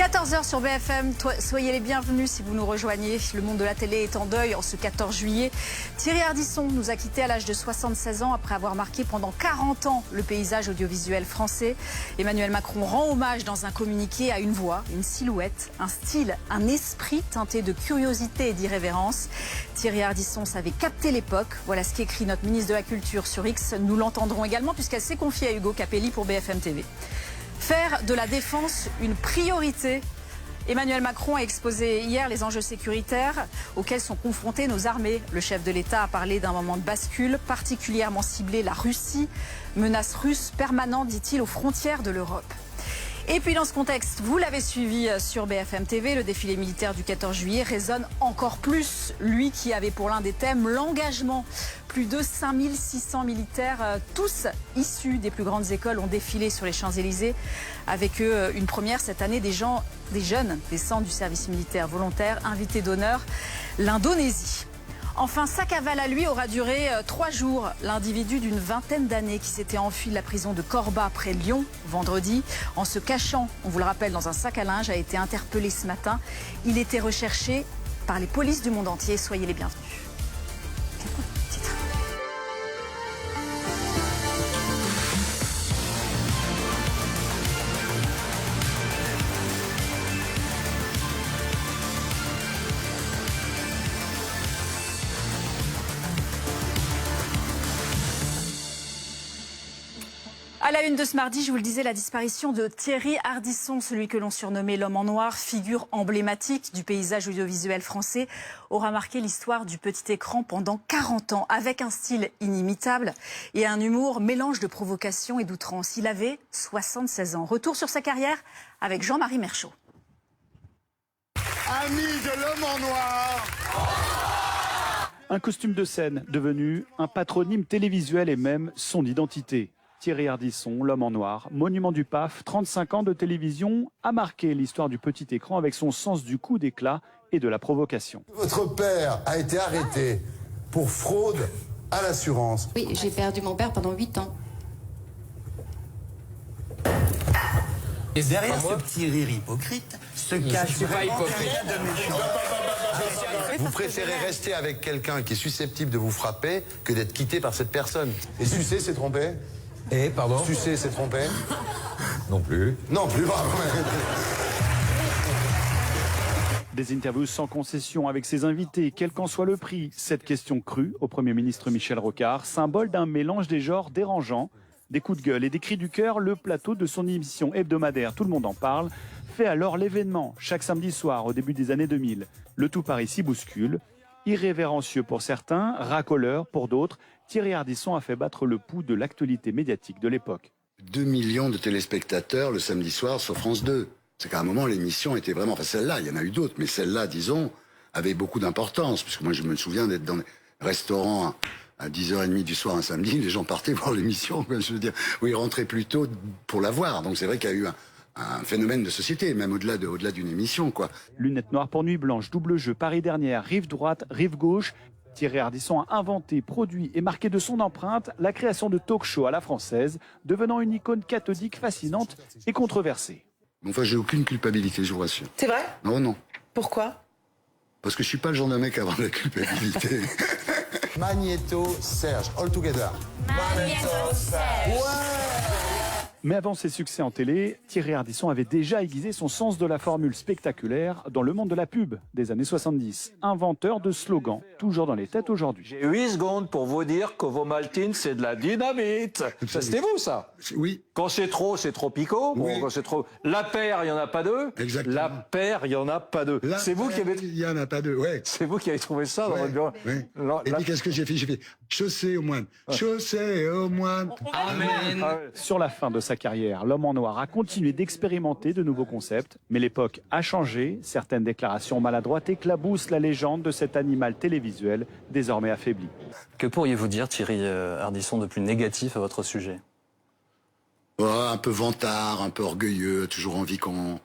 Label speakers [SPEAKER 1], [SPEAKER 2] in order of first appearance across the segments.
[SPEAKER 1] 14h sur BFM, soyez les bienvenus si vous nous rejoignez. Le monde de la télé est en deuil en ce 14 juillet. Thierry Ardisson nous a quittés à l'âge de 76 ans après avoir marqué pendant 40 ans le paysage audiovisuel français. Emmanuel Macron rend hommage dans un communiqué à une voix, une silhouette, un style, un esprit teinté de curiosité et d'irrévérence. Thierry Ardisson savait capter l'époque. Voilà ce qu'écrit notre ministre de la Culture sur X. Nous l'entendrons également puisqu'elle s'est confiée à Hugo Capelli pour BFM TV. Faire de la défense une priorité. Emmanuel Macron a exposé hier les enjeux sécuritaires auxquels sont confrontées nos armées. Le chef de l'État a parlé d'un moment de bascule, particulièrement ciblé la Russie. Menace russe permanente, dit-il, aux frontières de l'Europe. Et puis dans ce contexte, vous l'avez suivi sur BFM TV, le défilé militaire du 14 juillet résonne encore plus. Lui qui avait pour l'un des thèmes l'engagement. Plus de 5600 militaires, tous issus des plus grandes écoles, ont défilé sur les Champs-Élysées. Avec eux, une première cette année, des jeunes des centres du service militaire volontaire, invités d'honneur, l'Indonésie. Enfin, sa cavale à lui aura duré 3 jours. L'individu d'une vingtaine d'années qui s'était enfui de la prison de Corba près Lyon vendredi, en se cachant, on vous le rappelle, dans un sac à linge, a été interpellé ce matin. Il était recherché par les polices du monde entier. Soyez les bienvenus. À la une de ce mardi, je vous le disais, la disparition de Thierry Ardisson, celui que l'on surnommait l'homme en noir, figure emblématique du paysage audiovisuel français, aura marqué l'histoire du petit écran pendant 40 ans, avec un style inimitable et un humour mélange de provocation et d'outrance. Il avait 76 ans. Retour sur sa carrière avec Jean-Marie Merchaud.
[SPEAKER 2] Ami de l'homme en noir.
[SPEAKER 3] Un costume de scène devenu un patronyme télévisuel et même son identité. Thierry Ardisson, l'homme en noir, monument du PAF, 35 ans de télévision, a marqué l'histoire du petit écran avec son sens du coup d'éclat et de la provocation.
[SPEAKER 2] Votre père a été arrêté pour fraude à l'assurance.
[SPEAKER 4] Oui, j'ai perdu mon père pendant 8 ans.
[SPEAKER 5] Et derrière ce petit rire hypocrite se cache vraiment rien de méchant.
[SPEAKER 2] Vous préférez rester avec quelqu'un qui est susceptible de vous frapper que d'être quitté par cette personne. Et sucer, c'est tromper?
[SPEAKER 5] Et pardon?
[SPEAKER 2] Sucer, c'est tromper?
[SPEAKER 5] Non plus.
[SPEAKER 2] Non plus, bravo.
[SPEAKER 3] Des interviews sans concession avec ses invités, quel qu'en soit le prix. Cette question crue au Premier ministre Michel Rocard, symbole d'un mélange des genres dérangeants, des coups de gueule et des cris du cœur. Le plateau de son émission hebdomadaire Tout le monde en parle fait alors l'événement chaque samedi soir au début des années 2000. Le tout Paris s'y bouscule. Irrévérencieux pour certains, racoleur pour d'autres, Thierry Ardisson a fait battre le pouls de l'actualité médiatique de l'époque.
[SPEAKER 2] 2 millions de téléspectateurs le samedi soir sur France 2. C'est qu'à un moment, l'émission était vraiment... Enfin, celle-là, il y en a eu d'autres, mais celle-là, disons, avait beaucoup d'importance. Puisque moi, je me souviens d'être dans les restaurants à 10h30 du soir un samedi, les gens partaient voir l'émission, je veux dire, où ils rentraient plus tôt pour la voir. Donc c'est vrai qu'il y a eu un phénomène de société, même au-delà d'une émission, quoi.
[SPEAKER 3] Lunettes noires pour nuit blanche, double jeu, Paris dernière, rive droite, rive gauche. Thierry Ardisson a inventé, produit et marqué de son empreinte la création de talk-show à la française, devenant une icône cathodique fascinante et controversée.
[SPEAKER 2] Enfin, j'ai aucune culpabilité, je vous rassure.
[SPEAKER 6] C'est vrai?
[SPEAKER 2] Non, non.
[SPEAKER 6] Pourquoi?
[SPEAKER 2] Parce que je suis pas le genre de mec à avoir de la culpabilité. Magnéto Serge, all together.
[SPEAKER 6] Magnéto Serge.
[SPEAKER 3] Mais avant ses succès en télé, Thierry Ardisson avait déjà aiguisé son sens de la formule spectaculaire dans le monde de la pub des années 70. Inventeur de slogans, toujours dans les têtes aujourd'hui.
[SPEAKER 7] J'ai 8 secondes pour vous dire que vos maltines, c'est de la dynamite. Ça, c'était vous, ça?
[SPEAKER 2] Oui.
[SPEAKER 7] Quand c'est trop picot. Bon,
[SPEAKER 2] Oui.
[SPEAKER 7] quand c'est trop... La paire, il n'y en a pas deux.
[SPEAKER 2] Exactement.
[SPEAKER 7] La paire, il n'y en a pas deux. C'est vous qui avez...
[SPEAKER 2] Il y en a pas deux, ouais.
[SPEAKER 7] C'est vous qui avez trouvé ça dans votre bureau.
[SPEAKER 2] Oui. Et puis qu'est-ce que j'ai fait? J'ai fait chaussée au moine. Chaussée au moine.
[SPEAKER 7] Amen.
[SPEAKER 3] Sur la fin de sa carrière, l'homme en noir a continué d'expérimenter de nouveaux concepts. Mais l'époque a changé. Certaines déclarations maladroites éclaboussent la légende de cet animal télévisuel désormais affaibli.
[SPEAKER 8] Que pourriez-vous dire, Thierry Ardisson, de plus négatif à votre sujet?
[SPEAKER 2] Un peu vantard, un peu orgueilleux, toujours envie qu'on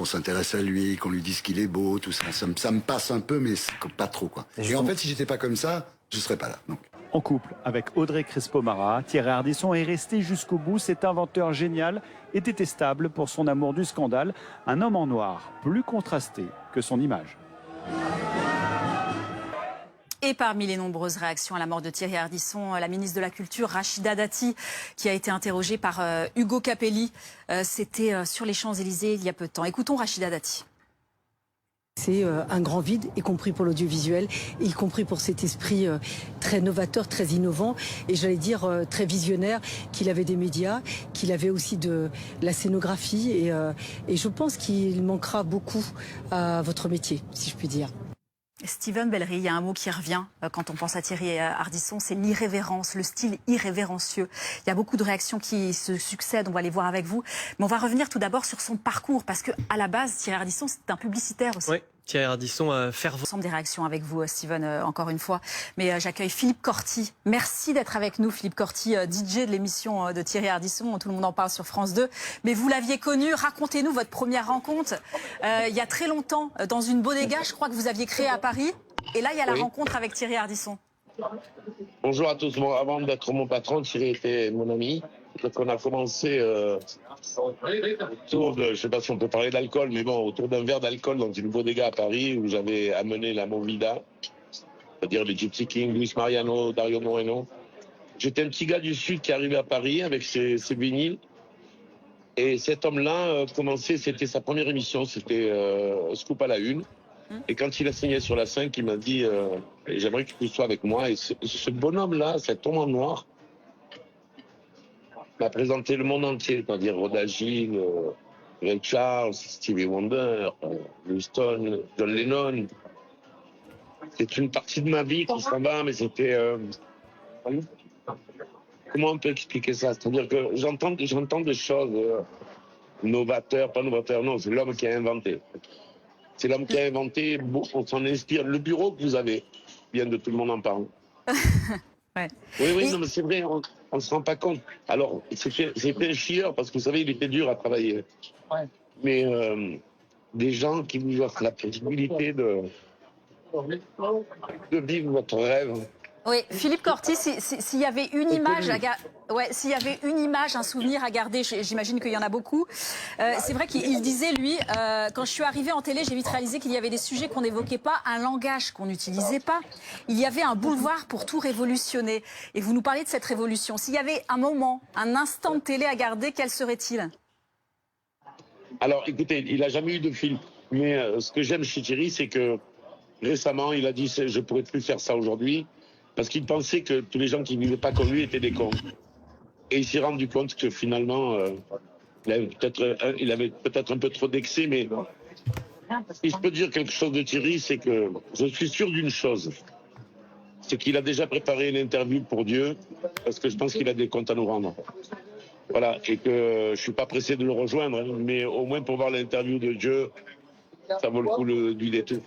[SPEAKER 2] s'intéresse à lui, qu'on lui dise qu'il est beau, tout ça. Ça me passe un peu, mais pas trop, quoi. Et en fait, si j'étais pas comme ça, je serais pas là. Donc.
[SPEAKER 3] En couple avec Audrey Crespo-Mara, Thierry Ardisson est resté jusqu'au bout. Cet inventeur génial et détestable pour son amour du scandale. Un homme en noir, plus contrasté que son image.
[SPEAKER 1] Et parmi les nombreuses réactions à la mort de Thierry Ardisson, la ministre de la Culture, Rachida Dati, qui a été interrogée par Hugo Capelli. C'était sur les Champs-Élysées il y a peu de temps. Écoutons Rachida Dati.
[SPEAKER 9] C'est un grand vide, y compris pour l'audiovisuel, y compris pour cet esprit très novateur, très innovant et j'allais dire très visionnaire qu'il avait des médias, qu'il avait aussi de la scénographie et je pense qu'il manquera beaucoup à votre métier, si je puis dire.
[SPEAKER 1] Steven Bellery, il y a un mot qui revient quand on pense à Thierry Ardisson, c'est l'irrévérence, le style irrévérencieux. Il y a beaucoup de réactions qui se succèdent, on va les voir avec vous. Mais on va revenir tout d'abord sur son parcours, parce qu'à la base, Thierry Ardisson, c'est un publicitaire aussi.
[SPEAKER 10] Oui, Thierry Ardisson, fervent.
[SPEAKER 1] Ensemble des réactions avec vous, Steven, encore une fois. Mais j'accueille Philippe Corti. Merci d'être avec nous, Philippe Corti, DJ de l'émission de Thierry Ardisson. Tout le monde en parle sur France 2. Mais vous l'aviez connu. Racontez-nous votre première rencontre. Il y a très longtemps, dans une bodega, je crois que vous aviez créé à Paris. Et là, il y a la rencontre avec Thierry Ardisson.
[SPEAKER 11] Bonjour à tous. Bon, avant d'être mon patron, Thierry était mon ami. Donc on a commencé autour de, je ne sais pas si on peut parler d'alcool, mais bon, autour d'un verre d'alcool dans une bodega à Paris où j'avais amené la Movida, c'est-à-dire les Gypsy King, Luis Mariano, Dario Moreno. J'étais un petit gars du Sud qui arrivait à Paris avec ses vinyles. Et cet homme-là commençait, c'était sa première émission, c'était Scoop à la Une. Et quand il a signé sur la 5, il m'a dit j'aimerais que tu sois avec moi. Et ce bonhomme-là, cet homme en noir, m'a présenté le monde entier, c'est-à-dire Rhoda Gilles, Ray Charles, Stevie Wonder, Houston, John Lennon. C'est une partie de ma vie qui s'en va, mais c'était... Comment on peut expliquer ça? C'est-à-dire que j'entends des choses novateurs, pas novateurs, non, c'est l'homme qui a inventé. C'est l'homme qui a inventé, on s'en inspire. Le bureau que vous avez, bien de Tout le monde en parle.
[SPEAKER 1] Ouais.
[SPEAKER 11] Oui, non, mais c'est vrai, on ne se rend pas compte. Alors, c'était un chieur, parce que vous savez, il était dur à travailler. Ouais. Mais des gens qui vous offrent la possibilité de vivre votre rêve.
[SPEAKER 1] Oui, Philippe Corti, s'il y avait une image, s'il y avait une image, un souvenir à garder, j'imagine qu'il y en a beaucoup. C'est vrai qu'il disait, lui, quand je suis arrivé en télé, j'ai vite réalisé qu'il y avait des sujets qu'on n'évoquait pas, un langage qu'on n'utilisait pas. Il y avait un boulevard pour tout révolutionner. Et vous nous parlez de cette révolution. S'il y avait un moment, un instant de télé à garder, quel serait-il?
[SPEAKER 11] Alors, écoutez, il n'a jamais eu de film. Mais ce que j'aime chez Thierry, c'est que récemment, il a dit « je ne pourrais plus faire ça aujourd'hui ». Parce qu'il pensait que tous les gens qui ne vivaient pas comme lui étaient des cons. Et il s'est rendu compte que finalement, il avait peut-être un peu trop d'excès, mais si je peux dire quelque chose de Thierry, c'est que je suis sûr d'une chose. C'est qu'il a déjà préparé une interview pour Dieu, parce que je pense qu'il a des comptes à nous rendre. Voilà, et que je ne suis pas pressé de le rejoindre, hein, mais au moins pour voir l'interview de Dieu, ça vaut le coup d'huiler tout.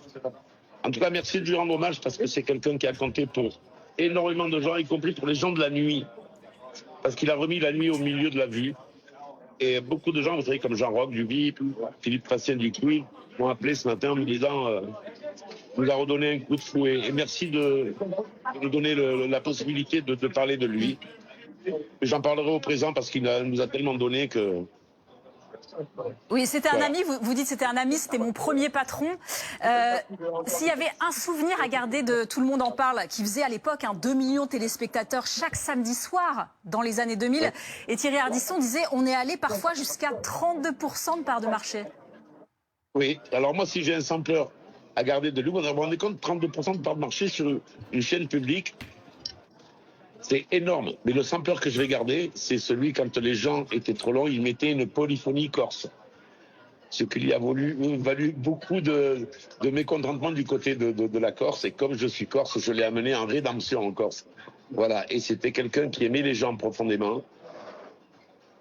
[SPEAKER 11] En tout cas, merci de lui rendre hommage, parce que c'est quelqu'un qui a compté pour énormément de gens, y compris pour les gens de la nuit. Parce qu'il a remis la nuit au milieu de la vie. Et beaucoup de gens, vous savez, comme Jean Roch du VIP, Philippe Facien du Quiz, m'ont appelé ce matin en me disant nous a redonné un coup de fouet. Et merci de nous donner la possibilité de parler de lui. J'en parlerai au présent parce qu'il nous a tellement donné que...
[SPEAKER 1] Oui, c'était un ami, vous dites c'était un ami, c'était mon premier patron. S'il y avait un souvenir à garder de Tout le monde en parle, qui faisait à l'époque 2 millions de téléspectateurs chaque samedi soir dans les années 2000, et Thierry Ardisson disait on est allé parfois jusqu'à 32% de part de marché.
[SPEAKER 11] Oui, alors moi si j'ai un sampleur à garder de lui, vous vous rendez compte, 32% de part de marché sur une chaîne publique, c'est énorme. Mais le sampleur que je vais garder, c'est celui quand les gens étaient trop longs, ils mettaient une polyphonie corse. Ce qui lui a valu beaucoup de mécontentement du côté de la Corse. Et comme je suis corse, je l'ai amené en rédemption en Corse. Voilà. Et c'était quelqu'un qui aimait les gens profondément.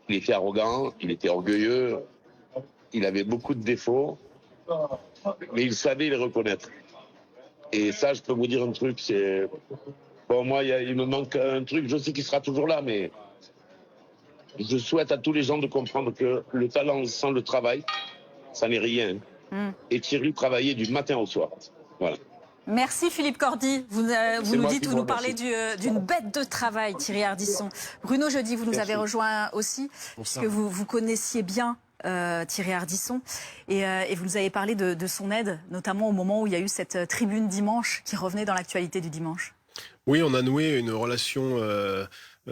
[SPEAKER 11] Il était arrogant, il était orgueilleux, il avait beaucoup de défauts, mais il savait les reconnaître. Et ça, je peux vous dire un truc, c'est... Bon, moi, il me manque un truc, je sais qu'il sera toujours là, mais je souhaite à tous les gens de comprendre que le talent sans le travail, ça n'est rien. Et Thierry travaillait du matin au soir. Voilà.
[SPEAKER 1] Merci Philippe Cordy. Vous nous parlez d'une bête de travail, Thierry Ardisson. Bruno Jeudi, vous nous avez rejoint aussi, puisque vous connaissiez bien Thierry Ardisson, et vous nous avez parlé de son aide, notamment au moment où il y a eu cette tribune dimanche qui revenait dans l'actualité du dimanche.
[SPEAKER 12] Oui, on a noué une relation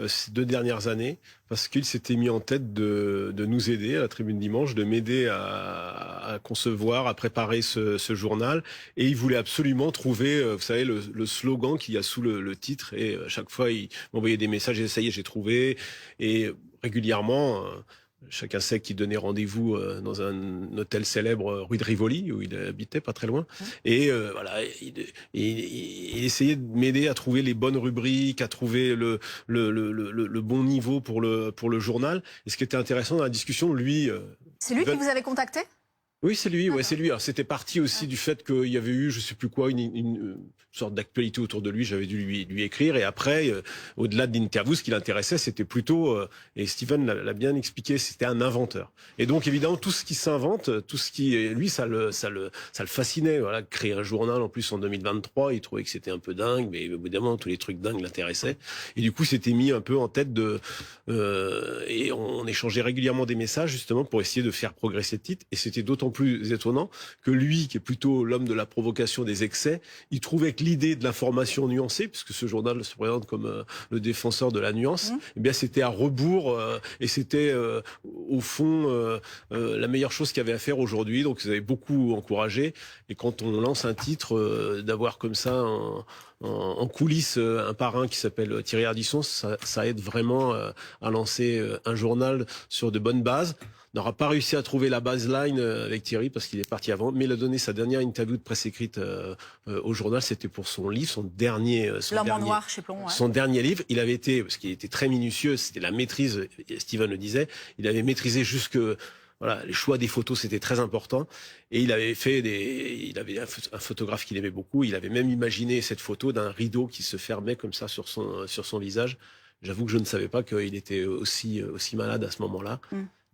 [SPEAKER 12] ces 2 dernières années, parce qu'il s'était mis en tête de nous aider à la Tribune Dimanche, de m'aider à concevoir, à préparer ce journal. Et il voulait absolument trouver, vous savez, le slogan qu'il y a sous le titre. Et à chaque fois, il m'envoyait des messages, et ça y est, j'ai trouvé. Et régulièrement... Chacun sait qu'il donnait rendez-vous dans un hôtel célèbre rue de Rivoli, où il habitait, pas très loin. Et voilà, il essayait de m'aider à trouver les bonnes rubriques, à trouver le bon niveau pour le journal. Et ce qui était intéressant dans la discussion, lui...
[SPEAKER 1] C'est lui qui vous avait contacté ?
[SPEAKER 12] Oui, c'est lui. Ouais, c'est lui. Alors, c'était parti aussi du fait qu'il y avait eu, je sais plus quoi, une sorte d'actualité autour de lui. J'avais dû lui écrire. Et après, au-delà de l'interview, ce qui l'intéressait, c'était plutôt, et Steven l'a bien expliqué, c'était un inventeur. Et donc, évidemment, tout ce qui s'invente, tout ce qui, lui, ça le fascinait. Voilà, créer un journal en plus en 2023, il trouvait que c'était un peu dingue, mais évidemment, tous les trucs dingues l'intéressaient. Et du coup, s'était mis un peu en tête et on échangeait régulièrement des messages justement pour essayer de faire progresser le titre. Et c'était d'autant plus étonnant que lui, qui est plutôt l'homme de la provocation, des excès, il trouvait que l'idée de l'information nuancée, puisque ce journal se présente comme le défenseur de la nuance, eh bien c'était à rebours et c'était au fond la meilleure chose qu'il y avait à faire aujourd'hui. Donc ils avaient beaucoup encouragé. Et quand on lance un titre, d'avoir comme ça en coulisses un parrain qui s'appelle Thierry Ardisson, ça aide vraiment à lancer un journal sur de bonnes bases. On n'aura pas réussi à trouver la baseline avec Thierry parce qu'il est parti avant, mais il a donné sa dernière interview de presse écrite au journal, c'était pour son livre, son dernier livre. Il avait été, parce qu'il était très minutieux, c'était la maîtrise, Steven le disait, il avait maîtrisé jusque... Voilà, les choix des photos, c'était très important. Et il avait un photographe qu'il aimait beaucoup. Il avait même imaginé cette photo d'un rideau qui se fermait comme ça sur son visage. J'avoue que je ne savais pas qu'il était aussi malade à ce moment-là.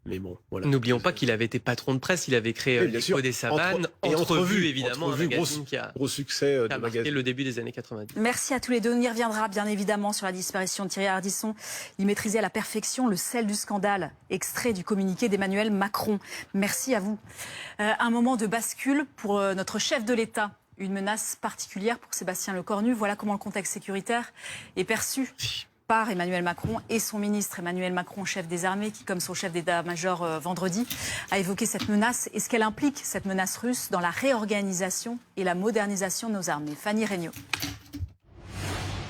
[SPEAKER 12] Mais bon, voilà.
[SPEAKER 10] N'oublions pas qu'il avait été patron de presse, il avait créé l'Écho des Savanes, Entrevue évidemment, un magazine qui a
[SPEAKER 12] gros succès
[SPEAKER 10] a marqué le début des années 90.
[SPEAKER 1] Merci à tous les deux. On y reviendra bien évidemment sur la disparition de Thierry Ardisson. Il maîtrisait à la perfection le sel du scandale, extrait du communiqué d'Emmanuel Macron. Merci à vous. Un moment de bascule pour notre chef de l'État. Une menace particulière pour Sébastien Lecornu. Voilà comment le contexte sécuritaire est perçu par Emmanuel Macron et son ministre Emmanuel Macron, chef des armées, qui, comme son chef d'état-major vendredi, a évoqué cette menace et ce qu'elle implique, cette menace russe, dans la réorganisation et la modernisation de nos armées. Fanny Regnault.